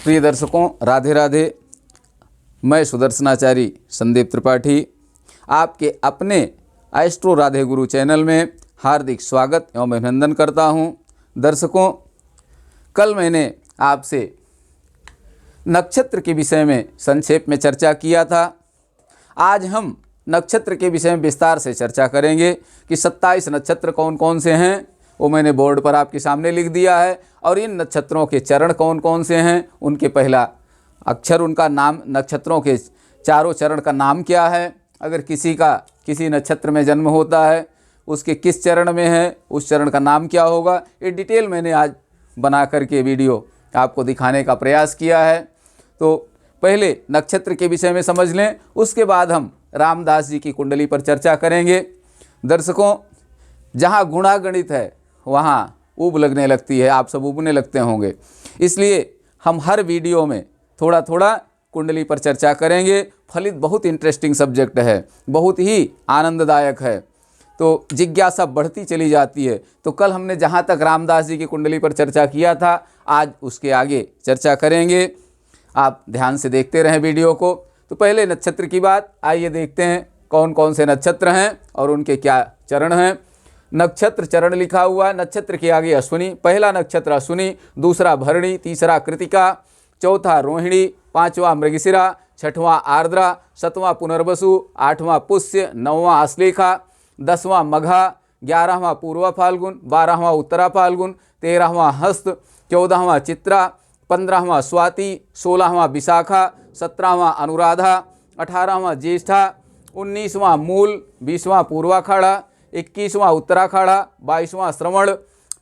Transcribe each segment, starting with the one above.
प्रिय दर्शकों, राधे राधे। मैं सुदर्शनाचारी संदीप त्रिपाठी आपके अपने एस्ट्रो राधे गुरु चैनल में हार्दिक स्वागत एवं अभिनंदन करता हूं। दर्शकों, कल मैंने आपसे नक्षत्र के विषय में संक्षेप में चर्चा किया था। आज हम नक्षत्र के विषय में विस्तार से चर्चा करेंगे कि 27 नक्षत्र कौन कौन से हैं, वो मैंने बोर्ड पर आपके सामने लिख दिया है। और इन नक्षत्रों के चरण कौन कौन से हैं, उनके पहला अक्षर, उनका नाम, नक्षत्रों के चारों चरण का नाम क्या है, अगर किसी का किसी नक्षत्र में जन्म होता है उसके किस चरण में है, उस चरण का नाम क्या होगा, ये डिटेल मैंने आज बना करके वीडियो आपको दिखाने का प्रयास किया है। तो पहले नक्षत्र के विषय में समझ लें, उसके बाद हम रामदास जी की कुंडली पर चर्चा करेंगे। दर्शकों, जहाँ गुणागणित है वहाँ ऊब लगने लगती है, आप सब ऊबने लगते होंगे, इसलिए हम हर वीडियो में थोड़ा थोड़ा कुंडली पर चर्चा करेंगे। फलित बहुत इंटरेस्टिंग सब्जेक्ट है, बहुत ही आनंददायक है, तो जिज्ञासा बढ़ती चली जाती है। तो कल हमने जहाँ तक रामदास जी की कुंडली पर चर्चा किया था, आज उसके आगे चर्चा करेंगे। आप ध्यान से देखते रहें वीडियो को। तो पहले नक्षत्र की बात, आइए देखते हैं कौन कौन से नक्षत्र हैं और उनके क्या चरण हैं। नक्षत्र चरण लिखा हुआ, नक्षत्र के आगे अश्विनी, पहला नक्षत्र अश्विनी, दूसरा भरणी, तीसरा कृतिका, चौथा रोहिणी, पांचवा मृगशिरा, छठवां आर्द्रा, सतवां पुनर्वसु, आठवां पुष्य, नौवां आश्लेषा, 10वां मघा, 11वां पूर्वा फाल्गुन, 12वां उत्तरा फाल्गुन, 13वां हस्त, 14वां चित्रा, 15वां स्वाति, 16वां विशाखा, 17वां अनुराधा, 18वां ज्येष्ठा, 19वां मूल, 20वां पूर्वाखाड़ा, 21वां उत्तराखाड़ा, 22वां श्रवण,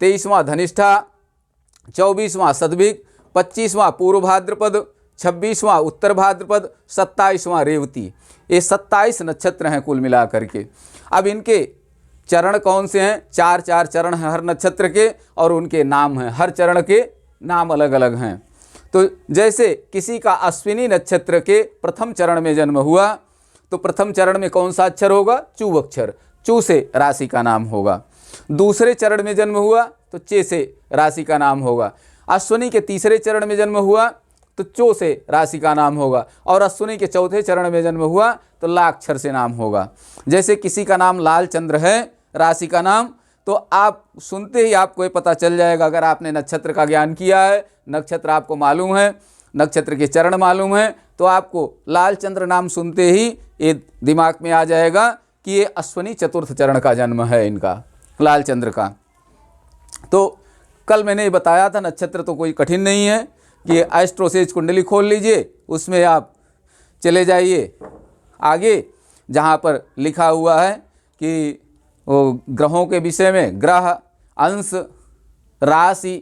23वां धनिष्ठा, 24वां सदभिक, 25वां पूर्व भाद्रपद, 26वां उत्तर भाद्रपद, 27वां रेवती। ये 27 नक्षत्र हैं कुल मिलाकर के। अब इनके चरण कौन से हैं? चार चार चरण हैं हर नक्षत्र के, और उनके नाम हैं, हर चरण के नाम अलग अलग हैं। तो जैसे किसी का अश्विनी नक्षत्र के प्रथम चरण में जन्म हुआ, तो प्रथम चरण में कौन सा अक्षर होगा? चू अक्षर, चू से राशि का नाम होगा। दूसरे चरण में जन्म हुआ तो चे से राशि का नाम होगा। अश्विनी के तीसरे चरण में जन्म हुआ तो चो से राशि का नाम होगा, और अश्विनी के चौथे चरण में जन्म हुआ तो ला अक्षर से नाम होगा। जैसे किसी का नाम लाल चंद्र है, राशि का नाम, तो आप सुनते ही आपको ये पता चल जाएगा, अगर आपने नक्षत्र का ज्ञान किया है, नक्षत्र आपको मालूम है, नक्षत्र के चरण मालूम है, तो आपको लाल चंद्र नाम सुनते ही ये दिमाग में आ जाएगा कि ये अश्विनी चतुर्थ चरण का जन्म है इनका, लाल चंद्र का। तो कल मैंने ये बताया था, नक्षत्र तो कोई कठिन नहीं है कि एस्ट्रोसेज कुंडली खोल लीजिए, उसमें आप चले जाइए आगे, जहाँ पर लिखा हुआ है कि वो ग्रहों के विषय में, ग्रह, अंश, राशि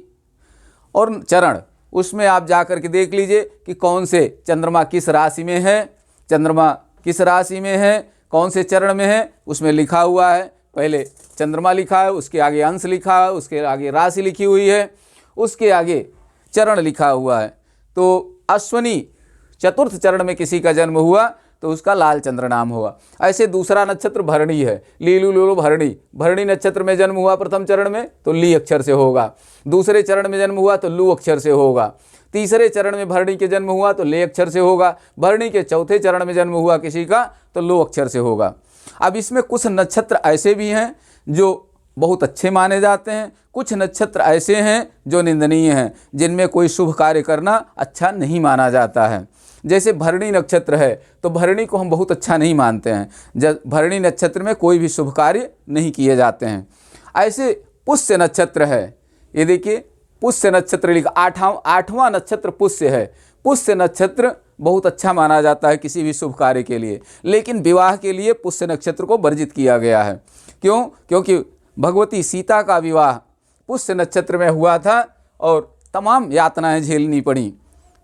और चरण, उसमें आप जा कर के देख लीजिए कि कौन से चंद्रमा किस राशि में है, चंद्रमा किस राशि में है, कौन से चरण में है, उसमें लिखा हुआ है। पहले चंद्रमा लिखा है, उसके आगे अंश लिखा है, उसके आगे राशि लिखी हुई है, उसके आगे चरण लिखा हुआ है। तो अश्विनी चतुर्थ चरण में किसी का जन्म हुआ तो उसका लाल चंद्र नाम होगा। ऐसे दूसरा नक्षत्र भरणी है, लीलू लूलू भरणी, भरणी नक्षत्र में जन्म हुआ प्रथम चरण में तो ली अक्षर से होगा, दूसरे चरण में जन्म हुआ तो लू अक्षर से होगा, तीसरे चरण में भरणी के जन्म हुआ तो ले अक्षर से होगा, भरणी के चौथे चरण में जन्म हुआ किसी का तो लो अक्षर से होगा। अब इसमें कुछ नक्षत्र ऐसे भी हैं जो बहुत अच्छे माने जाते हैं, कुछ नक्षत्र ऐसे हैं जो निंदनीय हैं, जिनमें कोई शुभ कार्य करना अच्छा नहीं माना जाता है। जैसे भरणी नक्षत्र है तो भरणी को हम बहुत अच्छा नहीं मानते हैं, जब भरणी नक्षत्र में कोई भी शुभ कार्य नहीं किए जाते हैं। ऐसे पुष्य नक्षत्र है, ये देखिए पुष्य नक्षत्र लिखा, आठवां नक्षत्र पुष्य है। पुष्य नक्षत्र बहुत अच्छा माना जाता है किसी भी शुभ कार्य के लिए, लेकिन विवाह के लिए पुष्य नक्षत्र को वर्जित किया गया है। क्यों? क्योंकि भगवती सीता का विवाह पुष्य नक्षत्र में हुआ था और तमाम यातनाएं झेलनी पड़ी,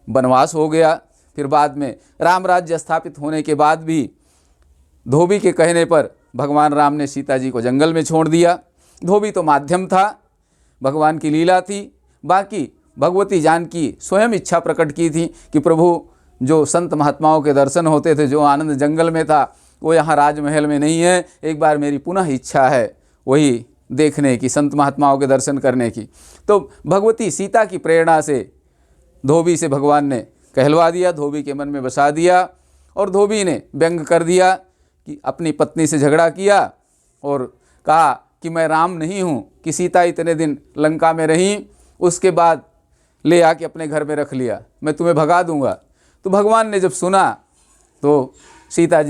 वनवास हो गया। फिर बाद में राम राज्य स्थापित होने के बाद भी धोबी के कहने पर भगवान राम ने सीता जी को जंगल में छोड़ दिया। धोबी तो माध्यम था, भगवान की लीला थी। बाकी भगवती जानकी स्वयं इच्छा प्रकट की थी कि प्रभु, जो संत महात्माओं के दर्शन होते थे, जो आनंद जंगल में था, वो यहाँ राजमहल में नहीं है। एक बार मेरी पुनः इच्छा है वही देखने की, संत महात्माओं के दर्शन करने की। तो भगवती सीता की प्रेरणा से धोबी से भगवान ने कहलवा दिया, धोबी के मन में बसा दिया और धोबी ने व्यंग कर दिया कि अपनी पत्नी से झगड़ा किया और कहा कि मैं राम नहीं हूँ, कि सीता इतने दिन लंका में रही, उसके बाद ले आके अपने घर में रख लिया, मैं तुम्हें भगा दूंगा। तो भगवान ने जब सुना तो सीता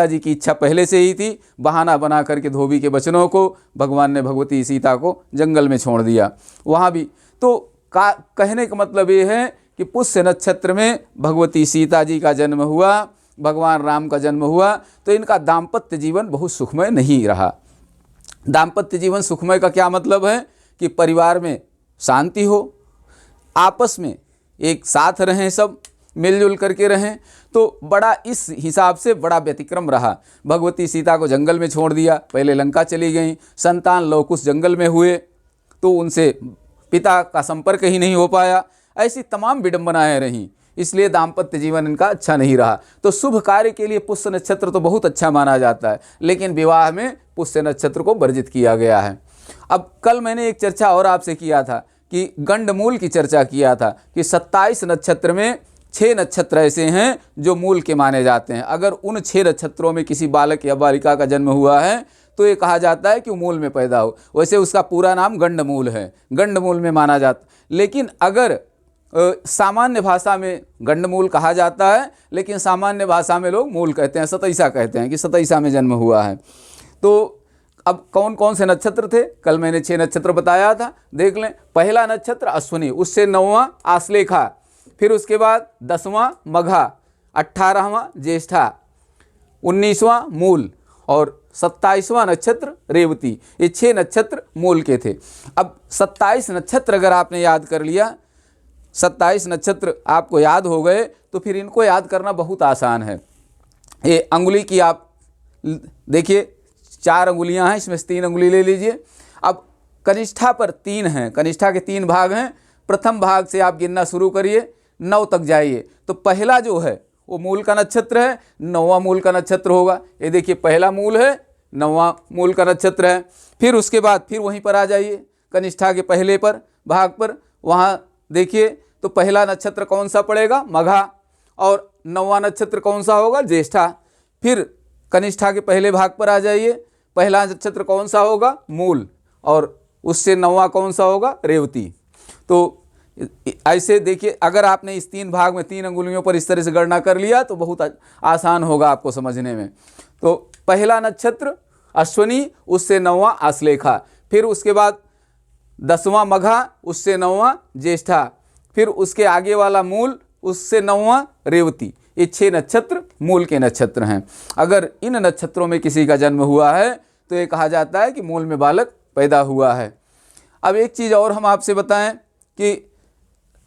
जी की इच्छा पहले से ही थी, बहाना बना करके धोबी के वचनों को भगवान ने भगवती सीता को जंगल में छोड़ दिया। वहाँ भी तो कहने का मतलब ये है कि पुष्य नक्षत्र में भगवती सीता जी का जन्म हुआ, भगवान राम का जन्म हुआ, तो इनका दाम्पत्य जीवन बहुत सुखमय नहीं रहा। दाम्पत्य जीवन सुखमय का क्या मतलब है कि परिवार में शांति हो, आपस में एक साथ रहें, सब मिलजुल करके रहें, तो बड़ा इस हिसाब से बड़ा व्यतिक्रम रहा। भगवती सीता को जंगल में छोड़ दिया, पहले लंका चली गई, संतान लवकुश जंगल में हुए तो उनसे पिता का संपर्क ही नहीं हो पाया, ऐसी तमाम विडंबनाएं रहीं, इसलिए दाम्पत्य जीवन इनका अच्छा नहीं रहा। तो शुभ कार्य के लिए पुष्य नक्षत्र तो बहुत अच्छा माना जाता है, लेकिन विवाह में पुष्य नक्षत्र को वर्जित किया गया है। अब कल मैंने एक चर्चा और आपसे किया था कि गंडमूल की चर्चा किया था कि 27 नक्षत्र में 6 नक्षत्र ऐसे हैं जो मूल के माने जाते हैं। अगर उन 6 नक्षत्रों में किसी बालक या बालिका का जन्म हुआ है तो ये कहा जाता है कि वो मूल में पैदा हो। वैसे उसका पूरा नाम गंडमूल है, गंडमूल में माना जाता। लेकिन अगर सामान्य भाषा में गंडमूल कहा जाता है, लेकिन सामान्य भाषा में लोग मूल कहते हैं, सतैसा कहते हैं कि सतैसा में जन्म हुआ है। तो अब कौन कौन से नक्षत्र थे, कल मैंने 6 नक्षत्र बताया था, देख लें। पहला नक्षत्र अश्विनी, उससे 9वां आश्लेषा, फिर उसके बाद 10वां मघा, 18वां ज्येष्ठा, 19वां मूल और 27वां नक्षत्र रेवती। ये 6 नक्षत्र मूल के थे। अब 27 नक्षत्र अगर आपने याद कर लिया, 27 नक्षत्र आपको याद हो गए, तो फिर इनको याद करना बहुत आसान है। ये अंगुली की आप देखिए 4 अंगुलियां हैं, इसमें से 3 अंगुली ले लीजिए। अब कनिष्ठा पर 3 हैं, कनिष्ठा के 3 भाग हैं। प्रथम भाग से आप गिनना शुरू करिए, 9 तक जाइए। तो पहला जो है वो मूल का नक्षत्र है, 9वां मूल का नक्षत्र होगा। ये देखिए पहला मूल है, 9वां मूल का नक्षत्र है। फिर उसके बाद फिर वहीं पर आ जाइए कनिष्ठा के पहले पर भाग पर, वहाँ देखिए तो पहला नक्षत्र कौन सा पड़ेगा, मघा, और 9वां नक्षत्र कौन सा होगा, ज्येष्ठा। फिर कनिष्ठा के पहले भाग पर आ जाइए, पहला नक्षत्र कौन सा होगा, मूल, और उससे 9वां कौन सा होगा, रेवती। तो ऐसे देखिए, अगर आपने इस 3 भाग में 3 अंगुलियों पर इस तरह से गणना कर लिया तो बहुत आसान होगा आपको समझने में। तो पहला नक्षत्र अश्विनी, उससे 9वां आश्लेषा, फिर उसके बाद 10वां मघा, उससे 9वां ज्येष्ठा, फिर उसके आगे वाला मूल, उससे 9वां रेवती। ये 6 नक्षत्र मूल के नक्षत्र हैं। अगर इन नक्षत्रों में किसी का जन्म हुआ है तो ये कहा जाता है कि मूल में बालक पैदा हुआ है। अब एक चीज़ और हम आपसे बताएं कि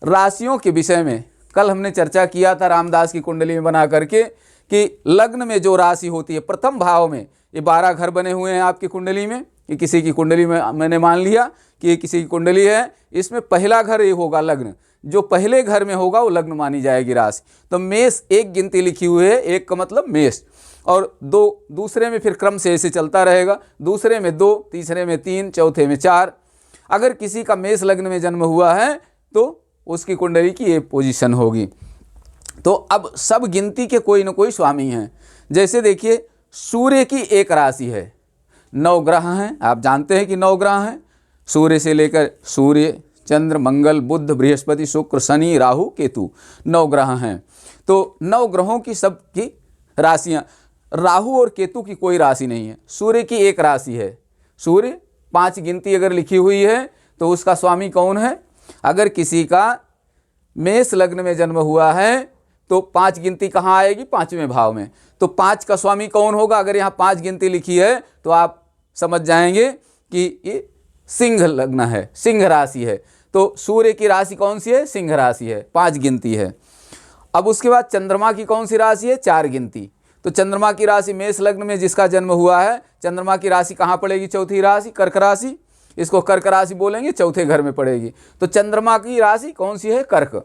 राशियों के विषय में कल हमने चर्चा किया था रामदास की कुंडली में बना करके कि लग्न में जो राशि होती है प्रथम भाव में, ये 12 घर बने हुए हैं आपकी कुंडली में, कि किसी की कुंडली में मैंने मान लिया कि ये किसी की कुंडली है, इसमें पहला घर ये होगा लग्न, जो पहले घर में होगा वो लग्न मानी जाएगी राशि। तो मेष एक गिनती लिखी हुई है, एक का मतलब मेष, और 2 दूसरे में फिर क्रम से ऐसे चलता रहेगा, दूसरे में 2, तीसरे में 3, चौथे में 4। अगर किसी का मेष लग्न में जन्म हुआ है तो उसकी कुंडली की ये पोजीशन होगी। तो अब सब गिनती के कोई न कोई स्वामी हैं। जैसे देखिए सूर्य की एक राशि है, 9 ग्रह हैं, आप जानते हैं कि 9 ग्रह हैं, सूर्य से लेकर सूर्य, चंद्र, मंगल, बुध, बृहस्पति, शुक्र, शनि, राहु, केतु, 9 ग्रह हैं। तो 9 ग्रहों की सबकी राशियाँ, राहु और केतु की कोई राशि नहीं है, सूर्य की एक राशि है। सूर्य 5 गिनती अगर लिखी हुई है तो उसका स्वामी कौन है। अगर किसी का मेष लग्न में जन्म हुआ है तो 5 गिनती कहाँ आएगी, 5वें भाव में। तो 5 का स्वामी कौन होगा, अगर यहाँ 5 गिनती लिखी है तो आप समझ जाएंगे कि ये सिंह लग्न है, सिंह राशि है। तो सूर्य की राशि कौन सी है, सिंह राशि है, 5 गिनती है। अब उसके बाद चंद्रमा की कौन सी राशि है, 4 गिनती। तो चंद्रमा की राशि मेष लग्न में जिसका जन्म हुआ है, चंद्रमा की राशि कहाँ पड़ेगी, चौथी राशि कर्क राशि, इसको कर्क राशि बोलेंगे, चौथे घर में पड़ेगी। तो चंद्रमा की राशि कौन सी है, कर्क।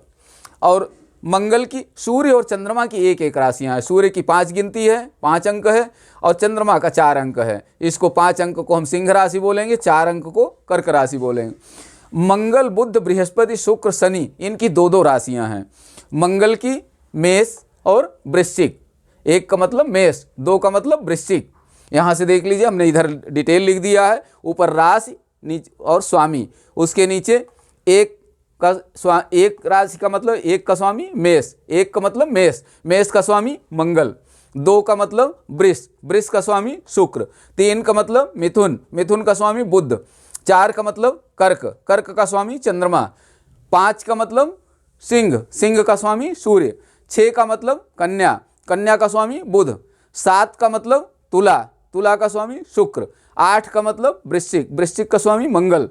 और मंगल की, सूर्य और चंद्रमा की एक एक राशियाँ हैं। सूर्य की 5 गिनती है, 5 अंक है, और चंद्रमा का 4 अंक है। इसको 5 अंक को हम सिंह राशि बोलेंगे, 4 अंक को कर्क राशि बोलेंगे। मंगल बुध बृहस्पति शुक्र शनि, इनकी दो दो राशियां हैं। मंगल की मेष और वृश्चिक, एक का मतलब मेष, दो का मतलब वृश्चिक। यहाँ से देख लीजिए, हमने इधर डिटेल लिख दिया है, ऊपर राशि नीचे और स्वामी, उसके नीचे एक राशि का मतलब एक का स्वामी मेष, एक का मतलब मेष, मेष का स्वामी मंगल, दो का मतलब वृष, वृष का स्वामी शुक्र, तीन का मतलब मिथुन, मिथुन का स्वामी बुध, चार का मतलब कर्क, कर्क का स्वामी चंद्रमा, पाँच का मतलब सिंह, सिंह का स्वामी सूर्य, छः का मतलब कन्या, कन्या का स्वामी बुध, सात का मतलब तुला, तुला का स्वामी शुक्र, आठ का मतलब वृश्चिक, वृश्चिक का स्वामी मंगल,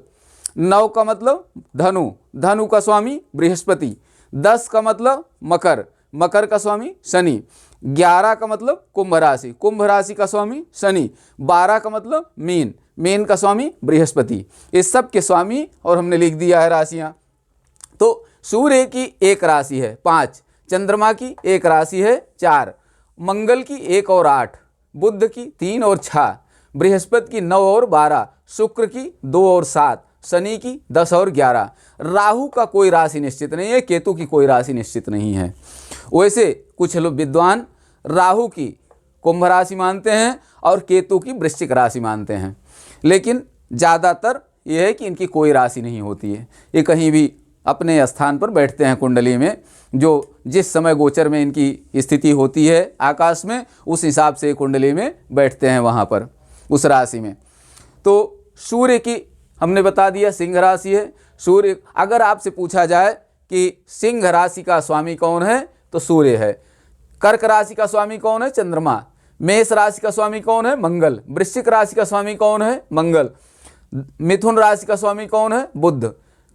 नौ का मतलब धनु, धनु का स्वामी बृहस्पति, 10 का मतलब मकर, मकर का स्वामी शनि, 11 का मतलब कुंभ राशि, कुंभ राशि का स्वामी शनि, 12 का मतलब मीन, मीन का स्वामी बृहस्पति। इस सब के स्वामी और हमने लिख दिया है राशियां। तो सूर्य की एक राशि है 5, चंद्रमा की एक राशि है 4, मंगल की 1 और 8, बुध की 3 और 6, बृहस्पति की 9 और 12, शुक्र की 2 और 7, शनि की 10 और 11। राहु का कोई राशि निश्चित नहीं है, केतु की कोई राशि निश्चित नहीं है। वैसे कुछ लोग विद्वान राहु की कुंभ राशि मानते हैं और केतु की वृश्चिक राशि मानते हैं, लेकिन ज़्यादातर ये है कि इनकी कोई राशि नहीं होती है, ये कहीं भी अपने स्थान पर बैठते हैं कुंडली में, जो जिस समय गोचर में इनकी स्थिति होती है आकाश में, उस हिसाब से कुंडली में बैठते हैं वहाँ पर उस राशि में। तो सूर्य की हमने बता दिया सिंह राशि है। सूर्य, अगर आपसे पूछा जाए कि सिंह राशि का स्वामी कौन है तो सूर्य है, कर्क राशि का स्वामी कौन है चंद्रमा, मेष राशि का स्वामी कौन है मंगल, वृश्चिक राशि का स्वामी कौन है मंगल, मिथुन राशि का स्वामी कौन है बुध,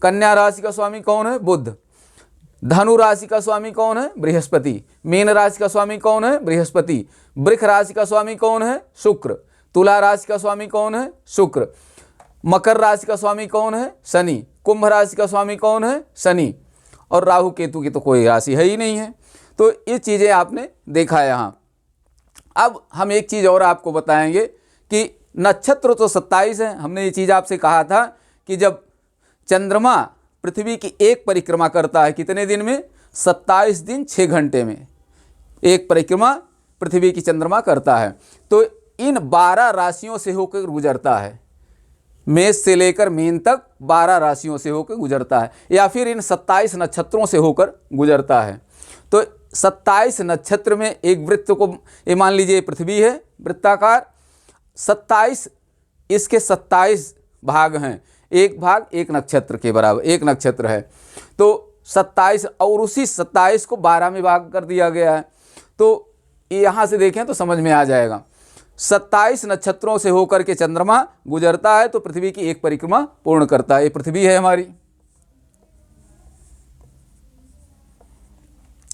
कन्या राशि का स्वामी कौन है बुध, धनु राशि का स्वामी कौन है बृहस्पति, मीन राशि का स्वामी कौन है बृहस्पति, वृष राशि का स्वामी कौन है शुक्र, तुला राशि का स्वामी कौन है शुक्र, मकर राशि का स्वामी कौन है शनि, कुंभ राशि का स्वामी कौन है शनि, और राहु केतु की तो कोई राशि है ही नहीं है। तो ये चीज़ें आपने देखा यहाँ। अब हम एक चीज़ और आपको बताएंगे कि नक्षत्र तो 27 हैं। हमने ये चीज़ आपसे कहा था कि जब चंद्रमा पृथ्वी की एक परिक्रमा करता है कितने दिन में, 27 दिन 6 घंटे में एक परिक्रमा पृथ्वी की चंद्रमा करता है, तो इन 12 राशियों से होकर गुजरता है, मेष से लेकर मीन तक 12 राशियों से होकर गुजरता है, या फिर इन 27 नक्षत्रों से होकर गुजरता है। तो 27 नक्षत्र में एक वृत्त को, ये मान लीजिए पृथ्वी है वृत्ताकार, 27 इसके 27 भाग हैं, एक भाग एक नक्षत्र के बराबर, एक नक्षत्र है तो 27, और उसी 27 को 12 में भाग कर दिया गया है। तो यहाँ से देखें तो समझ में आ जाएगा, 27 नक्षत्रों से होकर के चंद्रमा गुजरता है तो पृथ्वी की एक परिक्रमा पूर्ण करता है। ये पृथ्वी है हमारी,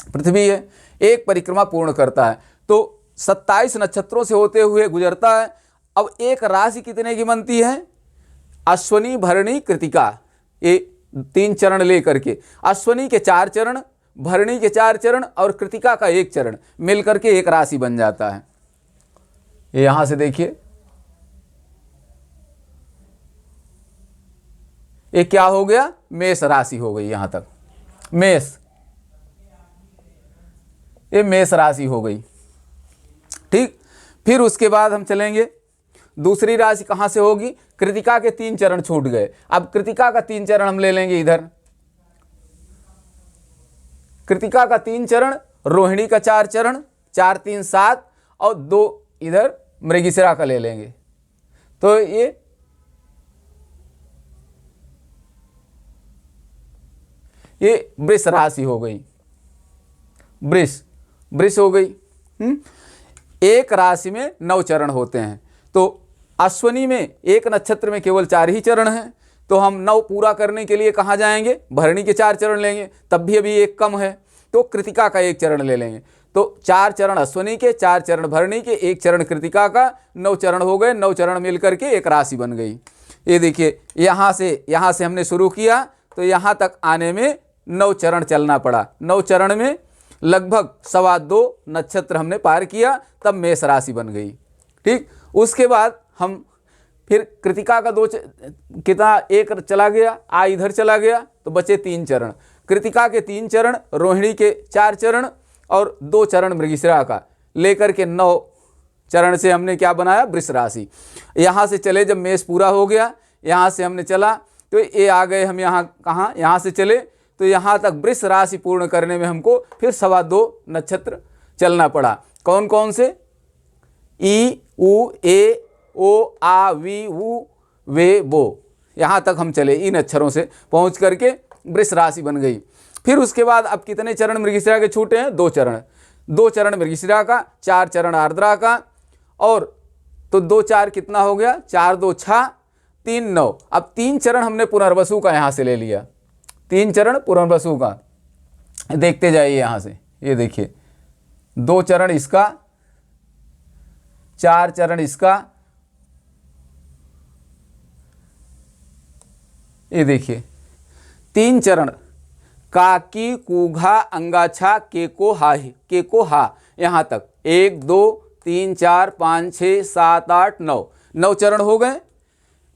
पृथ्वी है, एक परिक्रमा पूर्ण करता है तो 27 नक्षत्रों से होते हुए गुजरता है। अब एक राशि कितने की बनती है, अश्वनी भरणी कृतिका, ये 3 चरण लेकर के, अश्वनी के 4 चरण, भरणी के 4 चरण और कृतिका का 1 चरण मिलकर के एक राशि बन जाता है। ये यहां से देखिए, ये क्या हो गया, मेष राशि हो गई, यहां तक मेष, ये मेष राशि हो गई। ठीक, फिर उसके बाद हम चलेंगे, दूसरी राशि कहां से होगी, कृतिका के 3 चरण छूट गए। अब कृतिका का 3 चरण हम ले लेंगे इधर, कृतिका का 3 चरण, रोहिणी का 4 चरण, 4 3 7 और 2 इधर मृगशिरा का ले लेंगे। तो ये वृष राशि हो गई, वृष, वृष हो गई। एक राशि में 9 चरण होते हैं, तो अश्वनी में एक नक्षत्र में केवल 4 ही चरण हैं, तो हम 9 पूरा करने के लिए कहाँ जाएंगे, भरणी के 4 चरण लेंगे, तब भी अभी एक कम है तो कृतिका का 1 चरण ले लेंगे। तो 4 चरण अश्वनी के, 4 चरण भरणी के, 1 चरण कृतिका का, 9 चरण हो गए, 9 चरण मिलकर के एक राशि बन गई। ये देखिए, यहाँ से हमने शुरू किया तो यहाँ तक आने में 9 चरण चलना पड़ा, 9 चरण में लगभग 2.25 नक्षत्र हमने पार किया, तब मेष राशि बन गई। ठीक, उसके बाद हम फिर कृतिका का कितना एक चला गया, आ इधर चला गया, तो बचे 3 चरण। कृतिका के 3 चरण, रोहिणी के 4 चरण और 2 चरण मृगशिरा का, लेकर के 9 चरण से हमने क्या बनाया, वृष राशि। यहाँ से चले, जब मेष पूरा हो गया, यहाँ से हमने चला तो ये आ गए हम यहाँ, कहाँ, यहाँ से चले तो यहाँ तक वृष राशि पूर्ण करने में हमको फिर 2.25 नक्षत्र चलना पड़ा। कौन कौन से, ई उ ए ओ आ वी उ वे बो, यहाँ तक हम चले, इन अक्षरों से पहुँच करके वृष राशि बन गई। फिर उसके बाद अब कितने चरण मृगशिरा के छूटे हैं, 2 चरण। 2 चरण मृगशिरा का, 4 चरण आर्द्रा का, और तो 2 4 कितना हो गया, 4 2 6 3 9। अब 3 चरण हमने पुनर्वसु का यहाँ से ले लिया, 3 चरण पुनर्वसु का, देखते जाइए यहाँ से, ये देखिए 2 चरण इसका, 4 चरण इसका, ये देखिए 3 चरण काकी कुघा अंगाछा केको हा यहाँ तक 1 2 3 4 5 6 7 8 9 9 चरण हो गए।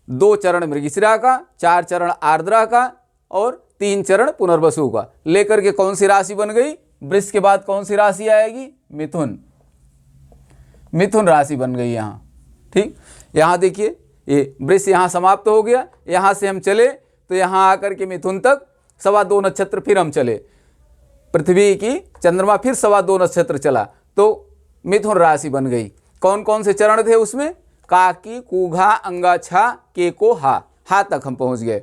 2 चरण मृगशिरा का, 4 चरण आर्द्रा का और 3 चरण पुनर्वसु का, लेकर के कौन सी राशि बन गई, वृष के बाद कौन सी राशि आएगी, मिथुन। मिथुन राशि बन गई यहाँ। ठीक, यहाँ देखिए ये वृष यहाँ समाप्त हो गया, यहाँ से हम चले तो यहाँ आकर के मिथुन तक 2.25 नक्षत्र फिर हम चले, पृथ्वी की चंद्रमा फिर 2.25 नक्षत्र चला तो मिथुन राशि बन गई। कौन कौन से चरण थे उसमें, काकी कुघा अंगाछा केको हा तक हम पहुँच गए,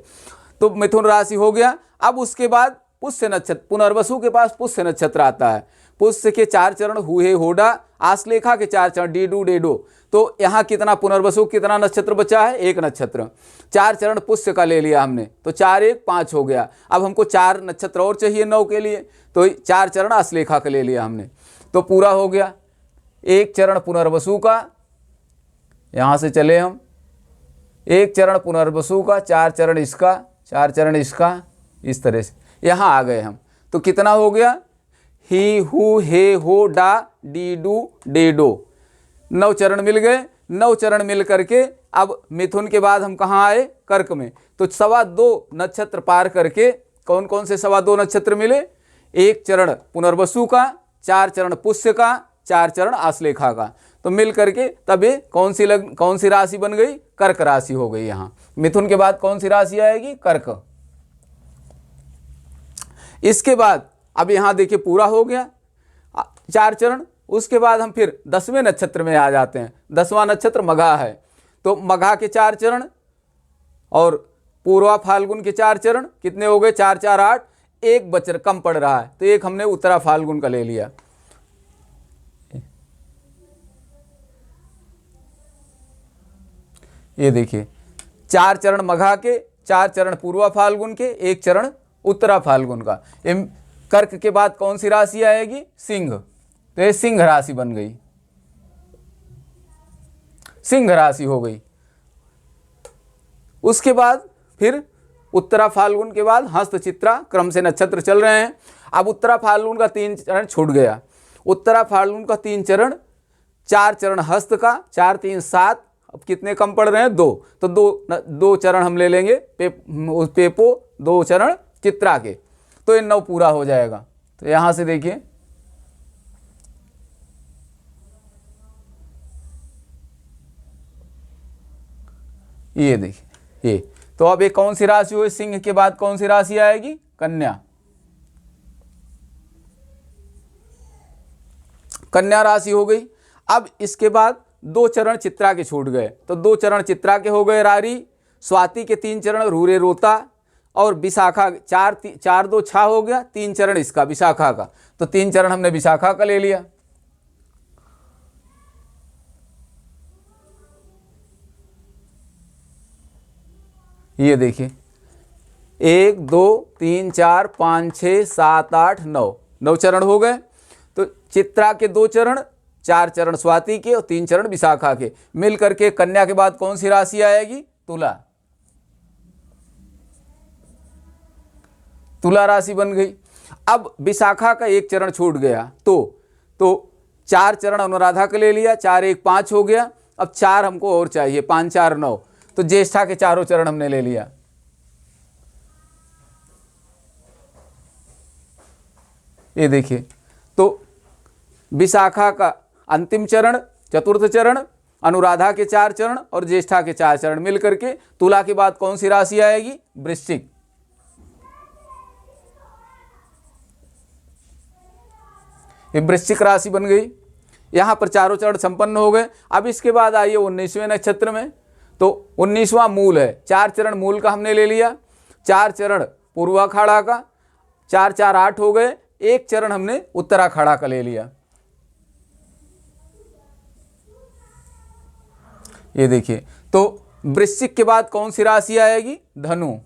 तो मिथुन राशि हो गया। अब उसके बाद पुष्य नक्षत्र, पुनर्वसु के पास पुष्य नक्षत्र आता है। पुष्य के 4 चरण हुए होडा, आश्लेखा के 4 चरण डीडू डेडो, तो यहाँ कितना पुनर्वसु कितना नक्षत्र बचा है, 1 नक्षत्र। 4 चरण पुष्य का ले लिया हमने, तो 4 1 5 हो गया। अब हमको 4 नक्षत्र और चाहिए 9 के लिए, तो 4 चरण आश्लेखा का ले लिया हमने, तो पूरा हो गया। 1 चरण पुनर्वसु का, यहाँ से चले हम, 1 चरण पुनर्वसु का, 4 चरण इसका, 4 चरण इसका, इस तरह से यहाँ आ गए हम। तो कितना हो गया, ही हु हे हो डा डी डू डे डो, 9 चरण मिल गए। 9 चरण मिल करके अब मिथुन के बाद हम कहाँ आए, कर्क में, तो 2.25 नक्षत्र पार करके कौन कौन से 2.25 नक्षत्र मिले, 1 चरण पुनर्वसु का, 4 चरण पुष्य का, 4 चरण आश्लेखा का, तो मिल करके तब ये कौन सी राशि बन गई, कर्क राशि हो गई। यहाँ मिथुन के बाद कौन सी राशि आएगी, कर्क। इसके बाद अब यहाँ देखिए पूरा हो गया 4 चरण। उसके बाद हम फिर 10वें नक्षत्र में आ जाते हैं। 10वां नक्षत्र मघा है, तो मघा के 4 चरण और पूर्वा फाल्गुन के 4 चरण, कितने हो गए, 4 4 8, 1 बच कम पड़ रहा है, तो एक हमने उत्तरा फाल्गुन का ले लिया। ये देखिए 4 चरण मघा के, 4 चरण पूर्वा फाल्गुन के, 1 चरण उत्तरा फाल्गुन का। कर्क के बाद कौन सी राशि आएगी, सिंह, तो ये सिंह राशि बन गई, सिंह राशि हो गई। उसके बाद फिर उत्तरा फाल्गुन के बाद हस्त चित्रा क्रम से नक्षत्र चल रहे हैं। अब उत्तरा फाल्गुन का 3 चरण छूट गया। उत्तरा फाल्गुन का 3 चरण, 4 चरण हस्त का, 4 3 7, अब कितने कम पड़ रहे हैं, 2, तो 2 चरण हम ले लेंगे पेपो, 2 चरण चित्रा के, तो ये 9 पूरा हो जाएगा। तो यहां से देखिए ये देखिए ये, तो अब ये कौन सी राशि हुई, सिंह के बाद कौन सी राशि आएगी, कन्या। कन्या राशि हो गई। अब इसके बाद 2 चरण चित्रा के छूट गए, तो 2 चरण चित्रा के हो गए रारी। स्वाति के 3 चरण रूरे रोता, और विशाखा 4 2 6 हो गया, 3 चरण इसका विशाखा का, तो 3 चरण हमने विशाखा का ले लिया। ये देखिए 1 2 3 4 5 6 7 8 9 चरण हो गए। तो चित्रा के 2 चरण, 4 चरण स्वाति के और 3 चरण विशाखा के, मिल करके कन्या के बाद कौन सी राशि आएगी, तुला। तुला राशि बन गई। अब विशाखा का 1 चरण छूट गया, तो 4 चरण अनुराधा का ले लिया, 4 1 5 हो गया। अब 4 हमको और चाहिए, 5 4 9, तो ज्येष्ठा के चारों चरण हमने ले लिया। ये देखिए, तो विशाखा का अंतिम चरण, चतुर्थ चरण, अनुराधा के 4 चरण और ज्येष्ठा के 4 चरण मिलकर के तुला के बाद कौन सी राशि आएगी? वृश्चिक। ये वृश्चिक राशि बन गई। यहां पर चारों चरण संपन्न हो गए। अब इसके बाद आइए 19वें नक्षत्र में। तो 19वां मूल है, 4 चरण मूल का हमने ले लिया, 4 चरण पूर्वाखाड़ा का, 4 4 8 हो गए, 1 चरण हमने उत्तराखाड़ा का ले लिया। ये देखिए, तो वृश्चिक के बाद कौन सी राशि आएगी? धनु।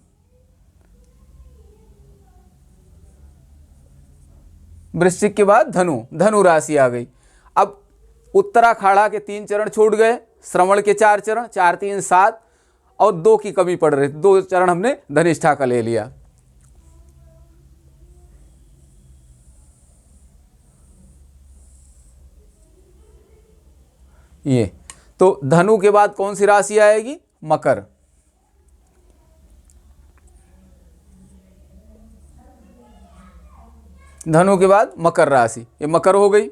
वृश्चिक के बाद धनु, धनु राशि आ गई। अब उत्तराखाड़ा के 3 चरण छूट गए, श्रवण के 4 चरण, 4 3 7 और 2 की कमी पड़ रही, 2 चरण हमने धनिष्ठा का ले लिया। ये तो धनु के बाद कौन सी राशि आएगी? मकर। धनु के बाद मकर राशि, ये मकर हो गई।